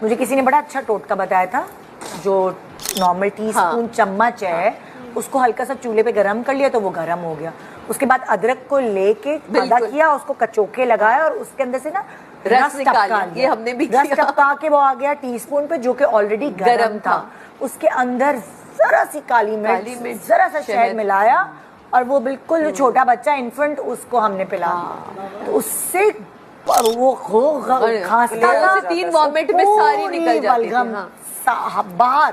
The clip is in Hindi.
मुझे किसी ने बड़ा अच्छा टोटका बताया था, जो नॉर्मल टीस्पून चम्मच है उसको हल्का सा चूल्हे पे गरम कर लिया तो वो गरम हो गया। उसके बाद अदरक को लेके आधा किया, उसको कचोके लगाया और उसके अंदर से ना रस टपका ये हमने भी रस टपका के वो आ गया टीस्पून पे, जो कि ऑलरेडी गरम था। उसके अंदर जरा सी काली मिर्च, जरा सा शहद मिलाया और वो बिल्कुल जो छोटा बच्चा इन्फेंट उसको हमने पिला दिया। तो उससे वो खांसता था, 3 वॉमिट में सारी निकल जाती थी। बाहर।